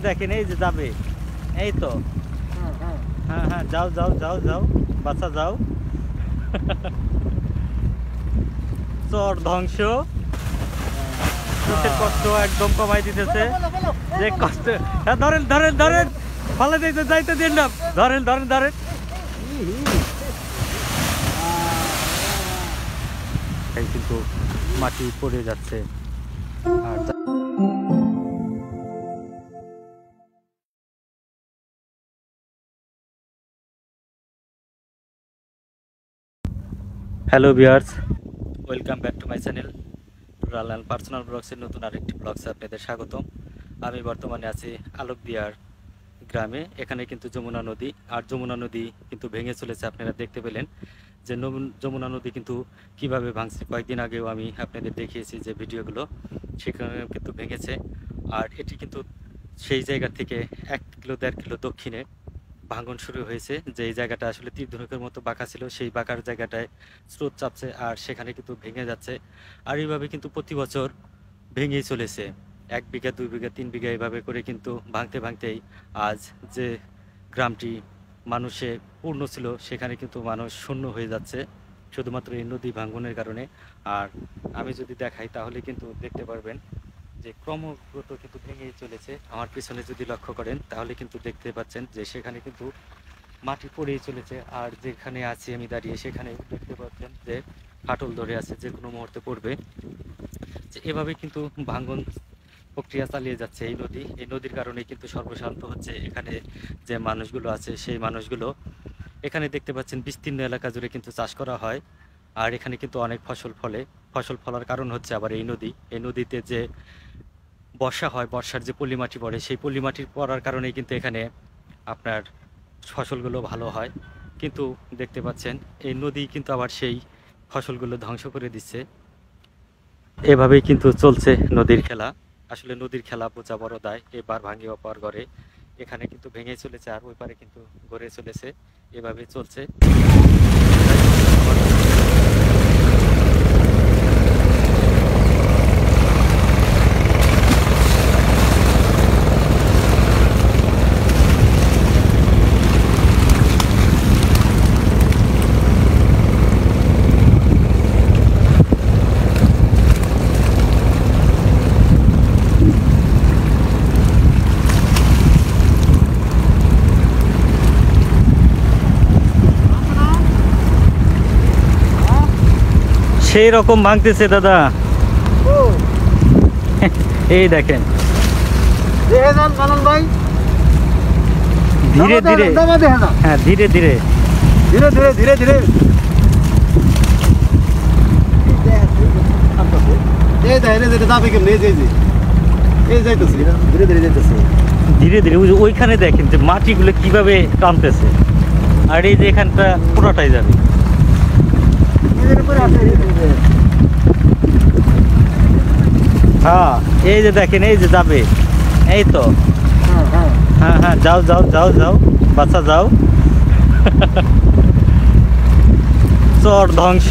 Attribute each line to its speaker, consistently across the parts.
Speaker 1: দেখেন এই যে যাবে, এই তো। হ্যাঁ হ্যাঁ, যাও যাও যাও যাও বাচ্চা যাও। চর ধ্বংস, মানুষের কষ্ট একদম কমাই দিতেছে। যে কষ্ট, হ্যাঁ ধরেন ধরেন ধরেন, ফলে যাইতে যাইতে দিন না, ধরেন ধরেন ধরেন। কিন্তু মাটি পড়ে যাচ্ছে। আর hello viewers, welcome back to my channel rural and personal ব্লগসের নতুন আরেকটি ব্লগসে আপনাদের স্বাগতম। আমি বর্তমানে আছি আলোকদিয়ার গ্রামে। এখানে কিন্তু যমুনা নদী, আর যমুনা নদী কিন্তু ভেঙে চলেছে। আপনারা দেখতে পেলেন যে যমুনা নদী কিন্তু কিভাবে ভাঙছে। কয়েকদিন আগেও আমি আপনাদের দেখিয়েছি যে ভিডিওগুলো, সেখানে কিন্তু ভেঙেছে। আর এটি কিন্তু সেই জায়গা থেকে 1 কিলো 1.5 কিলো দক্ষিণে ভাঙন শুরু হয়েছে। যে এই জায়গাটা আসলে তীরধনুকের মতো বাঁকা ছিল, সেই বাঁকার জায়গাটায় স্রোত চাপছে আর সেখানে কিন্তু ভেঙে যাচ্ছে। আর এইভাবে কিন্তু প্রতি বছর ভেঙেই চলেছে। 1 বিঘা 2 বিঘা 3 বিঘা এইভাবে করে কিন্তু ভাঙতে ভাঙতেই আজ যে গ্রামটি মানুষে পূর্ণ ছিল, সেখানে কিন্তু মানুষ শূন্য হয়ে যাচ্ছে শুধুমাত্র এই নদী ভাঙনের কারণে। আর আমি যদি দেখাই তাহলে কিন্তু দেখতে পারবেন যে ক্রমাগত কিন্তু ভেঙেই চলেছে। আমার পিছনে যদি লক্ষ্য করেন তাহলে কিন্তু দেখতে পাচ্ছেন যে সেখানে কিন্তু মাটি পড়েই চলেছে। আর যেখানে আছি আমি দাঁড়িয়ে, সেখানে দেখতে পাচ্ছেন যে ফাটল ধরে আছে, যে কোনো মুহূর্তে পড়বে। যে এভাবে কিন্তু ভাঙন প্রক্রিয়া চালিয়ে যাচ্ছে এই নদীর কারণে কিন্তু সর্বশান্ত হচ্ছে এখানে যে মানুষগুলো আছে, সেই মানুষগুলো। এখানে দেখতে পাচ্ছেন বিস্তীর্ণ এলাকা জুড়ে কিন্তু চাষ করা হয়। আর এখানে কিন্তু অনেক ফসল ফলার কারণ হচ্ছে আবার এই নদীতে যে বর্ষা হয়, বর্ষার যে পলি মাটি পড়ে, সেই পলি মাটির পড়ার কারণেই কিন্তু এখানে আপনার ফসলগুলো ভালো হয়। কিন্তু দেখতে পাচ্ছেন এই নদী কিন্তু আবার সেই ফসলগুলো ধ্বংস করে দিচ্ছে। এভাবেই কিন্তু চলছে নদীর খেলা। আসলে নদীর খেলা বোঝা বড় দায়। এবার ভাঙে অপার গড়ে, এখানে কিন্তু ভেঙে চলেছে আর ওই পারে কিন্তু গড়ে চলেছে। এভাবে চলছে। সেই রকম ভাঙতেছে দাদা। এই দেখেন ধীরে ধীরে, হ্যাঁ ধীরে ধীরে ধীরে ধীরে ধীরে ধীরে ধীরে ধীরে ওইখানে দেখেন যে মাটিগুলো কিভাবে টানতেছে। আর এই যে এখানটা পুরোটাই যাবে। হ্যাঁ এই যে দেখেন, এই যে যাবে, এই তো। হ্যাঁ হ্যাঁ, যাও যাও যাও যাও বাচ্চা যাও। চর ধ্বংস।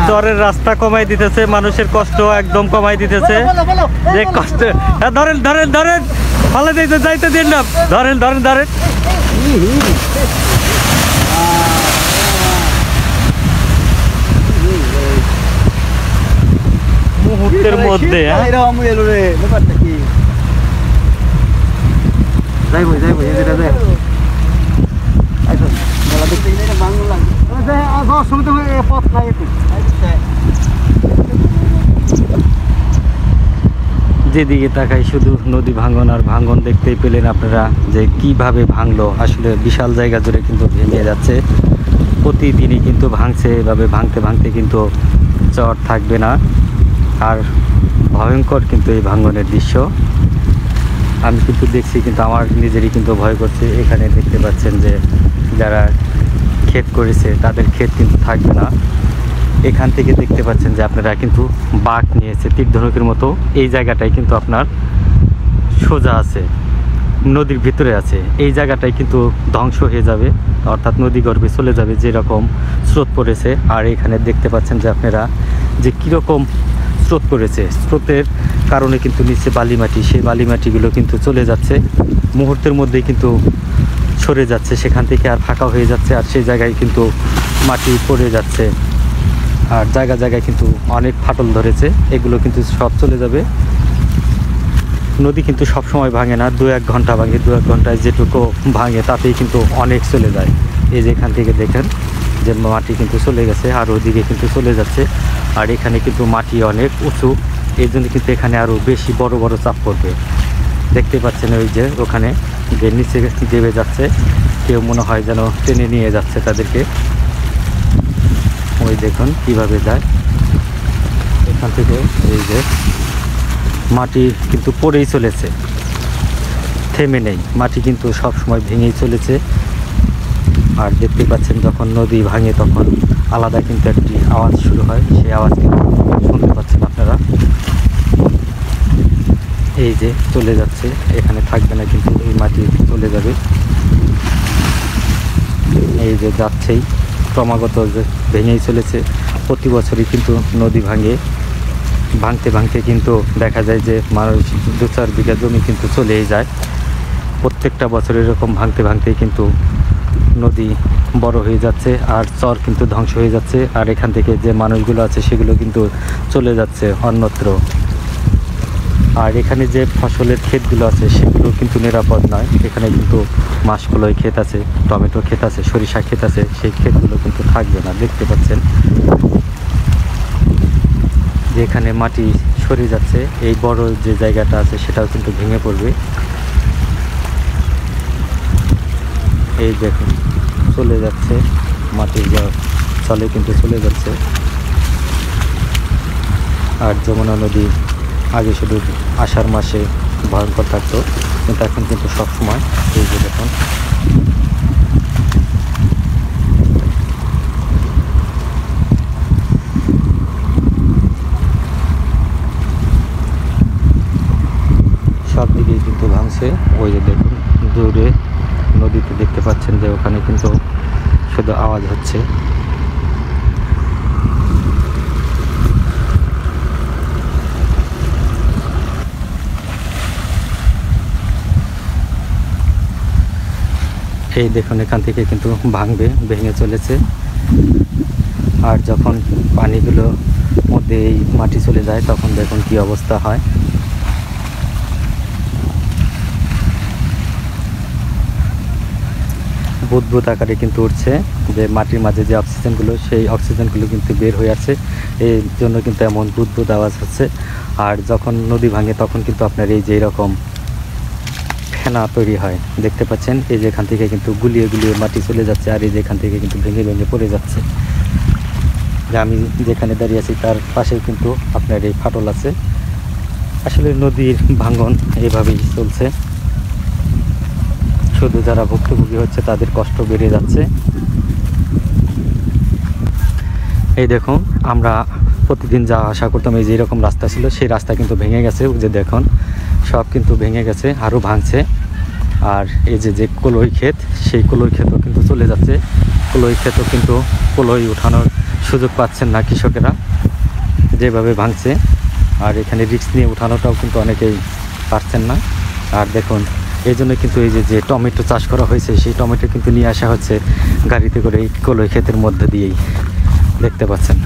Speaker 1: চরের রাস্তা কমাই দিতেছে, মানুষের কষ্ট একদম কমাই দিতেছে। যে কষ্ট, হ্যাঁ ধরেন ধরেন ধরেন, ফলে যাইতে যাইতে দিন না, ধরেন ধরেন ধরেন। মুহূর্তের মধ্যে যেদিকে তাকাই শুধু নদী ভাঙন আর ভাঙন। দেখতেই পেলেন আপনারা যে কিভাবে ভাঙলো। আসলে বিশাল জায়গা জুড়ে কিন্তু ভেঙে যাচ্ছে, প্রতিদিনই কিন্তু ভাঙছে। এভাবে ভাঙতে ভাঙতে কিন্তু চর থাকবে না। আর ভয়ঙ্কর কিন্তু এই ভাঙনের দৃশ্য আমি কিন্তু দেখছি, কিন্তু আমার নিজেরই কিন্তু ভয় করছে। এখানে দেখতে পাচ্ছেন যে যারা ক্ষেত করেছে তাদের ক্ষেত কিন্তু থাকবে না। এখান থেকে দেখতে পাচ্ছেন যে আপনারা কিন্তু বাঁক নিয়েছে তীরধনুকের মতো। এই জায়গাটায় কিন্তু আপনার সোজা আছে, নদীর ভিতরে আছে, এই জায়গাটাই কিন্তু ধ্বংস হয়ে যাবে, অর্থাৎ নদী গর্ভে চলে যাবে যেরকম স্রোত পড়েছে। আর এখানে দেখতে পাচ্ছেন যে আপনারা যে কীরকম স্রোত পড়েছে, স্রোতের কারণে কিন্তু নিচে বালি মাটি, সেই বালি মাটিগুলো কিন্তু চলে যাচ্ছে, মুহূর্তের মধ্যেই কিন্তু সরে যাচ্ছে সেখান থেকে, আর ফাঁকা হয়ে যাচ্ছে, আর সেই জায়গায় কিন্তু মাটি পড়ে যাচ্ছে, আর জায়গা জায়গায় কিন্তু অনেক ফাটল ধরেছে, এগুলো কিন্তু সব চলে যাবে। নদী কিন্তু সব সময় ভাঙে না, 2-1 ঘন্টা ভাঙে, 2-1 ঘন্টায় যেটুকু ভাঙে তাতেই কিন্তু অনেক চলে যায়। এই যে এখান থেকে দেখেন যে মাটি কিন্তু চলে গেছে, আর ওদিকে কিন্তু চলে যাচ্ছে, আর এখানে কিন্তু মাটি অনেক উঁচু, এই জন্য কিন্তু এখানে আরও বেশি বড় বড় চাপ পড়বে। দেখতে পাচ্ছেন ওই যে ওখানে যে নিচে দেবে যাচ্ছে, কেউ মনে হয় যেন টেনে নিয়ে যাচ্ছে তাদেরকে, ওই দেখুন কিভাবে যায় এখান থেকে। এই যে মাটি কিন্তু পড়েই চলেছে, থেমে নেই, মাটি কিন্তু সব সময় ভেঙেই চলেছে। আর দেখতে পাচ্ছেন যখন নদী ভাঙে তখন আলাদা কিন্তু একটি আওয়াজ শুরু হয়, সেই আওয়াজ কিন্তু শুনতে পাচ্ছেন আপনারা। এই যে চলে যাচ্ছে, এখানে থাকবে না কিন্তু এই মাটি চলে যাবে, এই যে যাচ্ছেই ক্রমাগত ভেঙেই চলেছে। প্রতি বছরই কিন্তু নদী ভাঙতে ভাঙতে কিন্তু দেখা যায় যে মানুষ 2-4 বিঘা জমি কিন্তু চলেই যায়। প্রত্যেকটা বছর এরকম ভাঙতে ভাঙতেই কিন্তু নদী বড় হয়ে যাচ্ছে, আর চর কিন্তু ধ্বংস হয়ে যাচ্ছে, আর এখান থেকে যে মানুষগুলো আছে সেগুলো কিন্তু চলে যাচ্ছে অন্যত্র। আর এখানে যে ফসলের ক্ষেতগুলো আছে সেগুলো কিন্তু নিরাপদ নয়, এখানে কিন্তু মাসকলাই ক্ষেত আছে, টমেটো ক্ষেত আছে, সরিষা ক্ষেত আছে, সেই ক্ষেতগুলো কিন্তু থাকবে না। দেখতে পাচ্ছেন যে এখানে মাটি সরে যাচ্ছে, এই বড় যে জায়গাটা আছে সেটাও কিন্তু ভেঙে পড়বে। এই দেখুন চলে যাচ্ছে, মাটির চলে কিন্তু চলে যাচ্ছে। আর যমুনা নদী আগে শুধু আষাঢ় মাসে ভয়ঙ্কর থাকতো, কিন্তু এখন কিন্তু সবসময়, এই যে দেখুন সব দিকেই কিন্তু ভাঙছে। ওই যে দেখুন দূরে নদীতে দেখতে পাচ্ছেন যে ওখানে কিন্তু শুধু আওয়াজ হচ্ছে। এই দেখুন এখান থেকে কিন্তু ভেঙে চলেছে, আর যখন পানিগুলো মধ্যে এই মাটি চলে যায় তখন দেখুন কি অবস্থা হয়। বুদবুদ আকারে কিন্তু উঠছে, যে মাটির মাঝে যে অক্সিজেনগুলো, সেই অক্সিজেনগুলো কিন্তু বের হয়ে আসছে, এই জন্য কিন্তু এমন বুদবুদ আওয়াজ হচ্ছে। আর যখন নদী ভাঙে তখন কিন্তু আপনার এই যে এরকম ফেনা তৈরি হয়, দেখতে পাচ্ছেন এই যে এখান থেকে কিন্তু গুলিয়ে গুলিয়ে মাটি চলে যাচ্ছে, আর এই যে এখান থেকে কিন্তু ভেঙে ভেঙে পড়ে যাচ্ছে। যে আমি যেখানে দাঁড়িয়ে আছি তার পাশেই কিন্তু আপনার এই ফাটল আছে। আসলে নদীর ভাঙন এভাবেই চলছে, শুধু যারা ভুক্তভোগী হচ্ছে তাদের কষ্ট বেড়ে যাচ্ছে। এই দেখুন আমরা প্রতিদিন যা আশা করতাম, এই যে এরকম রাস্তা ছিল সেই রাস্তা কিন্তু ভেঙে গেছে, যে দেখুন সব কিন্তু ভেঙে গেছে, আরও ভাঙছে। আর এই যে কলই ক্ষেত, সেই কলই ক্ষেতও কিন্তু চলে যাচ্ছে, কলই ক্ষেতও কিন্তু কলই ওঠানোর সুযোগ পাচ্ছেন না কৃষকেরা, যেভাবে ভাঙছে। আর এখানে রিস্ক নিয়ে উঠানোটাও কিন্তু অনেকেই পারছেন না। আর দেখুন এই জন্য কিন্তু এই যে টমেটো চাষ করা হয়েছে সেই টমেটো কিন্তু নিয়ে আসা হচ্ছে গাড়িতে করে এই কলই ক্ষেতের মধ্যে দিয়েই, দেখতে পাচ্ছেন।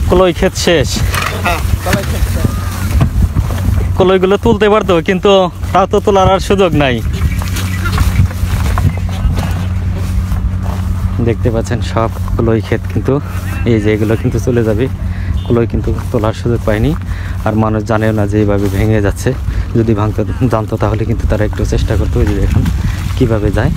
Speaker 1: কলই ক্ষেত শেষ, কলইগুলো তুলতে পারতো কিন্তু তা তো তোলার আর সুযোগ নাই। দেখতে পাচ্ছেন সব কলই ক্ষেত কিন্তু এই যে এগুলো কিন্তু চলে যাবে, কলই কিন্তু তোলার সুযোগ পায়নি। আর মানুষ জানেও না যে এইভাবে ভেঙে যাচ্ছে, যদি ভাঙতে জানতো তাহলে কিন্তু তারা একটু চেষ্টা করতো। যে এখন কীভাবে যায়,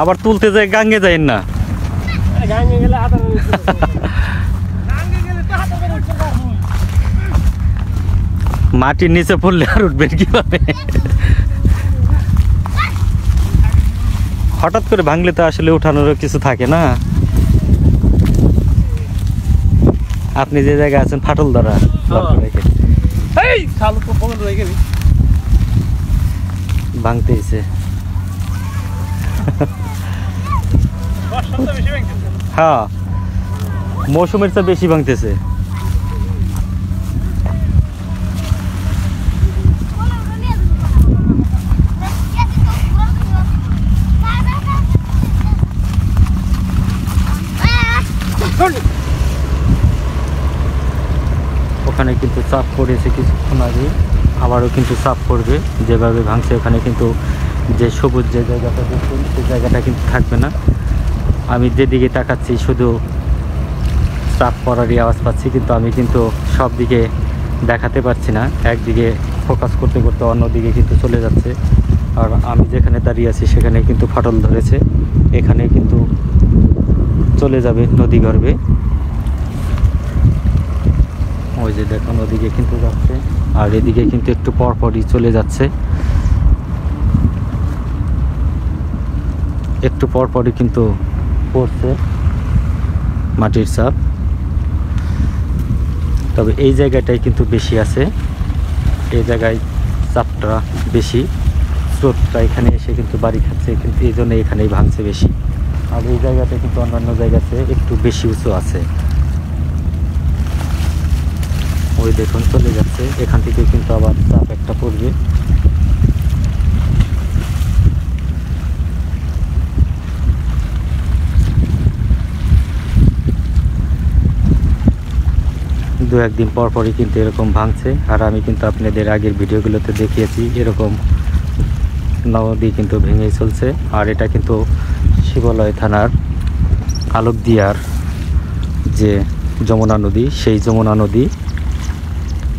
Speaker 1: আবার তুলতে যায় গাঙ্গে যায় না, মাটির নিচে পড়লে আর উঠবেন কিভাবে? হঠাৎ করে ভাঙলে তো আসলে উঠানোর কিছু থাকে না। আপনি যে জায়গায় আছেন ফাটল ধরা ভাঙতেছে। হ্যাঁ, মৌসুমের চেয়ে বেশি ভাঙতেছে। ওখানে কিন্তু চাপ পড়েছে কিছুক্ষণ আগে, আবারও কিন্তু চাপ পড়বে। যেভাবে ভাঙছে ওখানে কিন্তু যে সবুজ যে জায়গাটা দেখুন, সেই জায়গাটা কিন্তু থাকবে না। আমি যেদিকে তাকাচ্ছি শুধু চাপ পড়ারই আওয়াজ পাচ্ছি, কিন্তু আমি কিন্তু সব দিকে দেখাতে পারছি না। একদিকে ফোকাস করতে করতে অন্যদিকে কিন্তু চলে যাচ্ছে। আর আমি যেখানে দাঁড়িয়ে আছি সেখানে কিন্তু ফাটল ধরেছে, এখানে কিন্তু চলে যাবে নদী গর্ভে। ওই যে দেখুন ওদিকে কিন্তু যাচ্ছে, আর এদিকে কিন্তু একটু পরপরই চলে যাচ্ছে, একটু পরপরই কিন্তু পড়ছে মাটির চাপ। তবে এই জায়গাটাই কিন্তু বেশি আছে, এই জায়গায় চাপটা বেশি, স্রোতটা এখানে এসে কিন্তু বাড়ি খাচ্ছে, কিন্তু এই জন্য এখানেই ভাঙছে বেশি। আর এই জায়গাটা কিন্তু অন্যান্য জায়গাতে একটু বেশি উঁচু আছে। ওই দেখুন চলে যাচ্ছে, এখান থেকে কিন্তু আবার চাপ একটা পড়বে। দু একদিন পর পরই কিন্তু এরকম ভাঙছে। আর আমি কিন্তু আপনাদের আগের ভিডিওগুলোতে দেখিয়েছি এরকম নদী কিন্তু ভেঙেই চলছে। আর এটা কিন্তু শিবালয় থানার আলোকদিয়ার যে যমুনা নদী, সেই যমুনা নদী।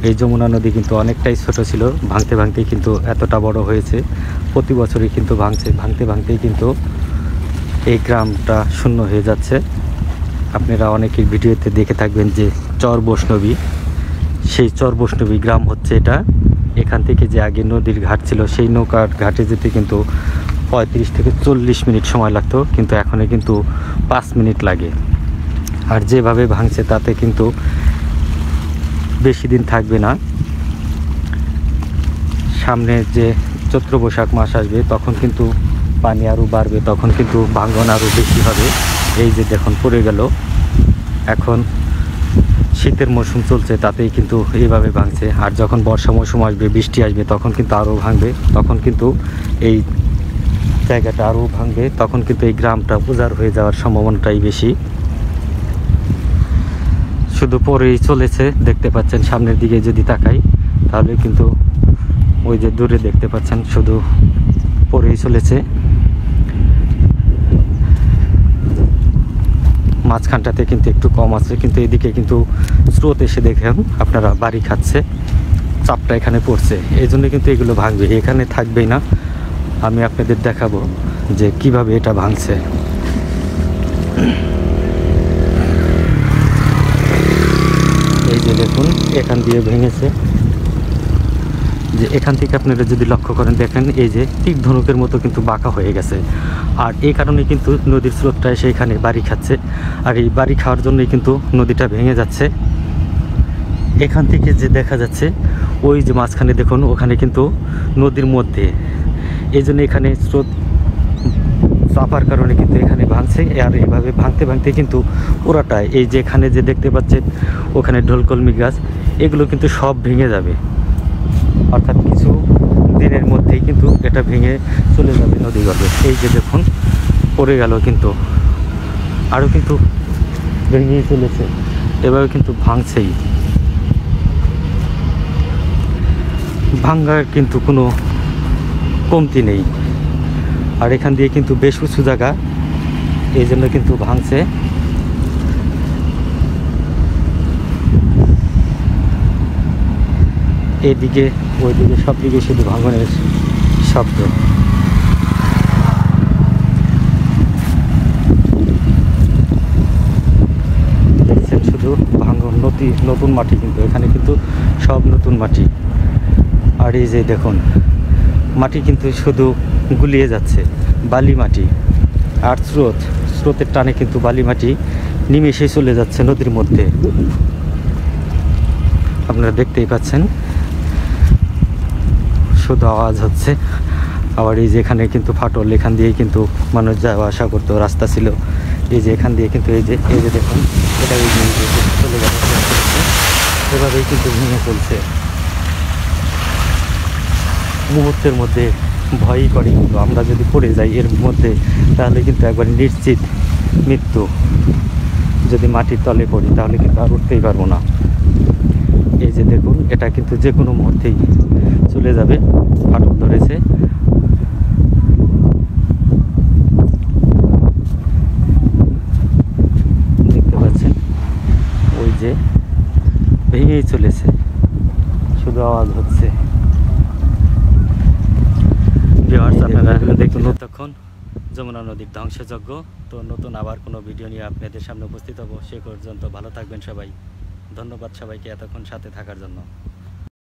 Speaker 1: এই যমুনা নদী কিন্তু অনেকটাই ছোট ছিল, ভাঙতে ভাঙতেই কিন্তু এতটা বড় হয়েছে। প্রতি বছরই কিন্তু ভাঙতে ভাঙতেই কিন্তু এই গ্রামটা শূন্য হয়ে যাচ্ছে। আপনারা অনেকের ভিডিওতে দেখে থাকবেন যে চর বৈষ্ণবী, সেই চর বৈষ্ণবী গ্রাম হচ্ছে এটা। এখান থেকে যে আগে নদীর ঘাট ছিল, সেই নৌকার ঘাটে যেতে কিন্তু 35 থেকে 40 মিনিট সময় লাগতো, কিন্তু এখন কিন্তু 5 মিনিট লাগে। আর যেভাবে ভাঙছে তাতে কিন্তু বেশি দিন থাকবে না। সামনে যে চৈত্র বৈশাখ মাস আসবে তখন কিন্তু পানি আরও বাড়বে, তখন কিন্তু ভাঙন আরও বেশি হবে। এই যে দেখুন পড়ে গেল। এখন শীতের মৌসুম চলছে, তাতেই কিন্তু এইভাবে ভাঙছে। আর যখন বর্ষা মৌসুম আসবে, বৃষ্টি আসবে, তখন কিন্তু আরও ভাঙবে, তখন কিন্তু এই জায়গাটা আরও ভাঙবে, তখন কিন্তু এই গ্রামটা উজাড় হয়ে যাওয়ার সম্ভাবনাটাই বেশি। শুধু পরেই চলেছে, দেখতে পাচ্ছেন সামনের দিকে যদি তাকাই তাহলে কিন্তু ওই যে দূরে দেখতে পাচ্ছেন শুধু পরেই চলেছে। মাঝখানটাতে কিন্তু একটু কম আছে, কিন্তু এদিকে কিন্তু স্রোত এসে দেখেন আপনারা বাড়ি খাচ্ছে, চাপটা এখানে পড়ছে, এই জন্য কিন্তু এগুলো ভাঙবে, এখানে থাকবেই না। আমি আপনাদের দেখাবো যে কিভাবে এটা ভাঙছে। এই যে দেখুন এখান দিয়ে ভেঙেছে, যে এখান থেকে আপনারা যদি লক্ষ্য করেন দেখেন এই যে তীর ধনুকের মতো কিন্তু বাঁকা হয়ে গেছে। আর এই কারণে কিন্তু নদীর স্রোতটা এসে এখানে বাড়ি খাচ্ছে, আর এই বাড়ি খাওয়ার জন্যই কিন্তু নদীটা ভেঙে যাচ্ছে। এখান থেকে যে দেখা যাচ্ছে ওই যে মাঝখানে দেখুন ওখানে কিন্তু নদীর মধ্যে, এই জন্য এখানে স্রোত চাপার কারণে কিন্তু এখানে ভাঙছে। আর এইভাবে ভাঙতে ভাঙতে কিন্তু পুরাটাই এই যে এখানে যে দেখতে পাচ্ছেন ওখানে ঢোলকলমি গাছ, এগুলো কিন্তু সব ভেঙে যাবে। অর্থাৎ কিছু দিনের মধ্যেই কিন্তু এটা ভেঙে চলে যাবে নদী গর্ভে। এই যে দেখুন পড়ে গেল, কিন্তু আরও কিন্তু ভেঙেই চলেছে, এভাবে কিন্তু ভাঙছেই। ভাঙার কিন্তু কোনো কমতি নেই। আর এখান দিয়ে কিন্তু বেশ উঁচু জায়গা, এই জন্য কিন্তু ভাঙছে। এদিকে ওইদিকে সব দিকে শুধু ভাঙনের শব্দ। দেখছেন শুধু ভাঙন, নতুন মাটি, কিন্তু এখানে কিন্তু সব নতুন মাটি। আর এই যে দেখুন মাটি কিন্তু শুধু গুলিয়ে যাচ্ছে, বালি মাটি। আর স্রোতের টানে কিন্তু বালি মাটি নিমেষে চলে যাচ্ছে নদীর মধ্যে, আপনারা দেখতেই পাচ্ছেন। শুধু আওয়াজ হচ্ছে। আবার এই যে এখানে কিন্তু ফাটল, এখান দিয়ে কিন্তু মানুষ যাওয়া আসা করতো, রাস্তা ছিল। এই যে এখান দিয়ে কিন্তু এই যে দেখুন, এটা এই যে চলে যাওয়া এভাবেই কিন্তু ভেঙে চলছে। মুহূর্তের মধ্যে ভয়ই করে, কিন্তু আমরা যদি পড়ে যাই এর মধ্যে তাহলে কিন্তু একবার নিশ্চিত মৃত্যু। যদি মাটির তলে পড়ি তাহলে কিন্তু আর উঠতেই পারবো না। এই যে দেখুন, এটা কিন্তু যে কোনো মুহূর্তেই চলে যাবে, ফাটল ধরেছে। দেখতে পাচ্ছেন ওই যে ভেঙেই চলেছে, শুধু আওয়াজ হচ্ছে। আপনারা দেখুন তখন যমুনা নদীর ধ্বংসযজ্ঞ। তো নতুন আবার কোনো ভিডিও নিয়ে আপনাদের সামনে উপস্থিত হব। সে পর্যন্ত ভালো থাকবেন সবাই। ধন্যবাদ সবাইকে এতক্ষণ সাথে থাকার জন্য।